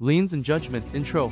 Liens and Judgments Intro.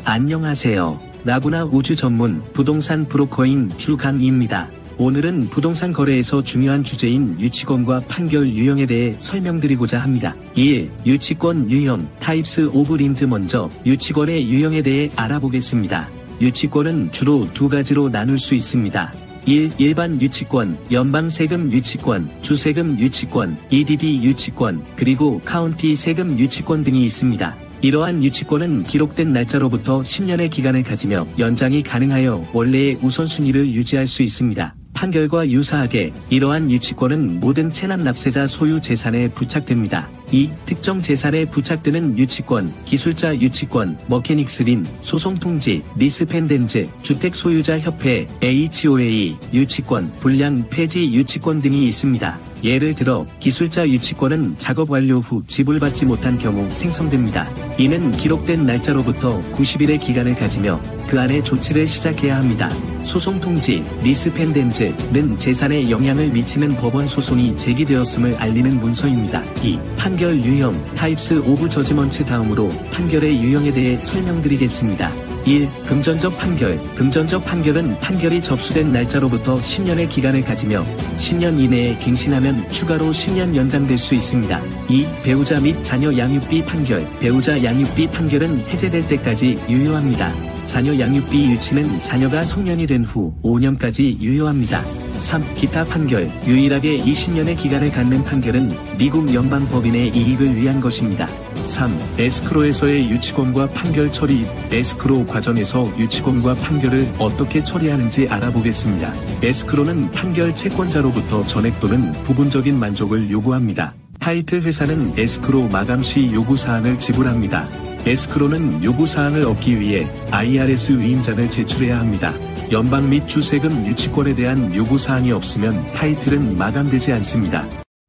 안녕하세요. 라구나 우주 전문 부동산 브로커인 주강희입니다. 오늘은 부동산 거래에서 중요한 주제인 유치권과 판결 유형에 대해 설명드리고자 합니다. 1. 유치권 유형, Types of Liens. 먼저 유치권의 유형에 대해 알아보겠습니다. 유치권은 주로 두 가지로 나눌 수 있습니다. 1. 일반 유치권, 연방 세금 유치권, 주세금 유치권, EDD 유치권, 그리고 카운티 세금 유치권 등이 있습니다. 이러한 유치권은 기록된 날짜로부터 10년의 기간을 가지며 연장이 가능하여 원래의 우선순위를 유지할 수 있습니다. 판결과 유사하게 이러한 유치권은 모든 체납 납세자 소유 재산에 부착됩니다. 2. 특정 재산에 부착되는 유치권, 기술자 유치권, 머케닉스 린, 소송 통지, 리스 펜덴즈, 주택 소유자 협회, HOA 유치권, 불량 폐지 유치권 등이 있습니다. 예를 들어 기술자 유치권은 작업 완료 후 지불받지 못한 경우 생성됩니다. 이는 기록된 날짜로부터 90일의 기간을 가지며 그 안에 조치를 시작해야 합니다. 소송 통지, 리스 펜덴즈는 재산에 영향을 미치는 법원 소송이 제기되었음을 알리는 문서입니다. 2. 판결 유형, Types of Judgments. 다음으로 판결의 유형에 대해 설명드리겠습니다. 1. 금전적 판결. 금전적 판결은 판결이 접수된 날짜로부터 10년의 기간을 가지며 10년 이내에 갱신하면 추가로 10년 연장될 수 있습니다. 2. 배우자 및 자녀 양육비 판결. 배우자 양육비 판결은 해제될 때까지 유효합니다. 자녀 양육비 유치는 자녀가 성년이 된 후 5년까지 유효합니다. 3. 기타 판결. 유일하게 20년의 기간을 갖는 판결은 미국 연방법인의 이익을 위한 것입니다. 3. 에스크로에서의 유치권과 판결 처리. 에스크로 과정에서 유치권과 판결을 어떻게 처리하는지 알아보겠습니다. 에스크로는 판결 채권자로부터 전액 또는 부분적인 만족을 요구합니다. 타이틀 회사는 에스크로 마감 시 요구사항을 지불합니다. 에스크로는 요구사항을 얻기 위해 IRS 위임장을 제출해야 합니다. 연방 및 주세금 유치권에 대한 요구사항이 없으면 타이틀은 마감되지 않습니다.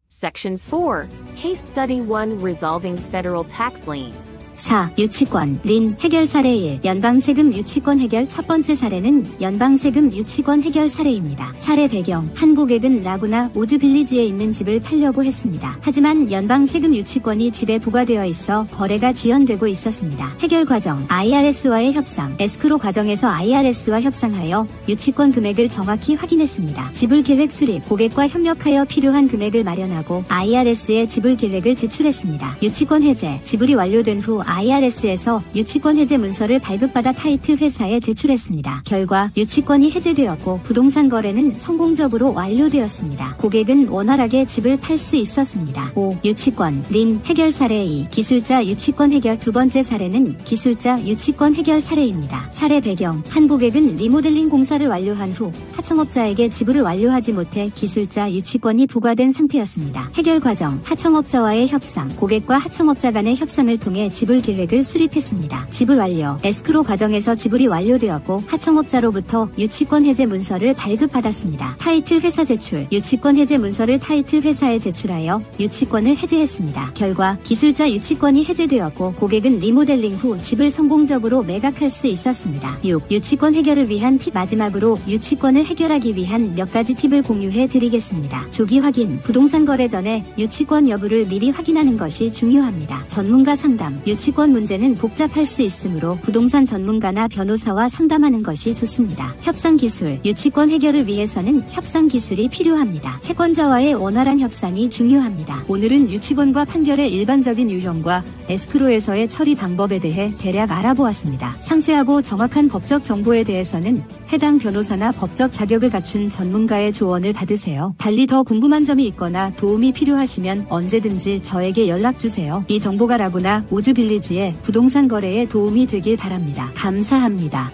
Section 4. Case Study 1 Resolving Federal Tax Lien. 4. 유치권, 린, 해결 사례 1. 연방세금 유치권 해결. 첫 번째 사례는 연방세금 유치권 해결 사례입니다. 사례 배경, 한 고객은 라구나 우즈 빌리지에 있는 집을 팔려고 했습니다. 하지만 연방세금 유치권이 집에 부과되어 있어 거래가 지연되고 있었습니다. 해결 과정, IRS와의 협상. 에스크로 과정에서 IRS와 협상하여 유치권 금액을 정확히 확인했습니다. 지불계획 수립, 고객과 협력하여 필요한 금액을 마련하고 IRS에 지불계획을 제출했습니다. 유치권 해제, 지불이 완료된 후 IRS에서 유치권 해제 문서를 발급받아 타이틀 회사에 제출했습니다. 결과 유치권이 해제되었고 부동산 거래는 성공적으로 완료되었습니다. 고객은 원활하게 집을 팔 수 있었습니다. 5. 유치권, 린, 해결 사례 2. 기술자 유치권 해결. 두 번째 사례는 기술자 유치권 해결 사례입니다. 사례 배경, 한 고객은 리모델링 공사를 완료한 후 하청업자에게 지불을 완료하지 못해 기술자 유치권이 부과된 상태였습니다. 해결 과정, 하청업자와의 협상. 고객과 하청업자 간의 협상을 통해 지불 계획을 수립했습니다. 지불 완료. 에스크로 과정에서 지불이 완료되었고 하청업자로부터 유치권 해제 문서를 발급받았습니다. 타이틀 회사 제출. 유치권 해제 문서를 타이틀 회사에 제출하여 유치권을 해제했습니다. 결과 기술자 유치권이 해제되었고 고객은 리모델링 후 집을 성공적으로 매각할 수 있었습니다. 6. 유치권 해결을 위한 팁. 마지막으로 유치권을 해결하기 위한 몇 가지 팁을 공유해 드리겠습니다. 조기 확인. 부동산 거래 전에 유치권 여부를 미리 확인하는 것이 중요합니다. 전문가 상담. 유치권 문제는 복잡할 수 있으므로 부동산 전문가나 변호사와 상담하는 것이 좋습니다. 협상 기술. 유치권 해결을 위해서는 협상 기술이 필요합니다. 채권자와의 원활한 협상이 중요합니다. 오늘은 유치권과 판결의 일반적인 유형과 에스크로에서의 처리 방법에 대해 대략 알아보았습니다. 상세하고 정확한 법적 정보에 대해서는 해당 변호사나 법적 자격을 갖춘 전문가의 조언을 받으세요. 달리 더 궁금한 점이 있거나 도움이 필요하시면 언제든지 저에게 연락주세요. 이 정보가 라구나 우즈 빌리지의 부동산 거래에 도움이 되길 바랍니다. 감사합니다.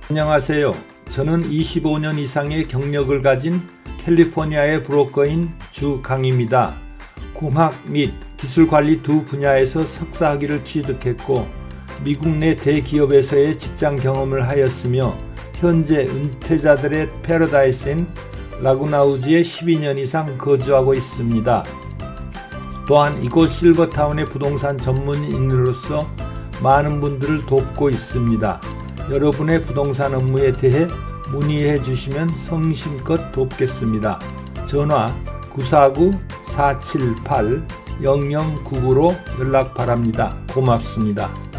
안녕하세요. 저는 25년 이상의 경력을 가진 캘리포니아의 브로커인 주강희입니다. 공학 및 기술관리 두 분야에서 석사학위를 취득했고 미국 내 대기업에서의 직장 경험을 하였으며 현재 은퇴자들의 패러다이스인 라구나우즈에 12년 이상 거주하고 있습니다. 또한 이곳 실버타운의 부동산 전문인으로서 많은 분들을 돕고 있습니다. 여러분의 부동산 업무에 대해 문의해 주시면 성심껏 돕겠습니다. 전화 949 478-0099로 연락 바랍니다. 고맙습니다.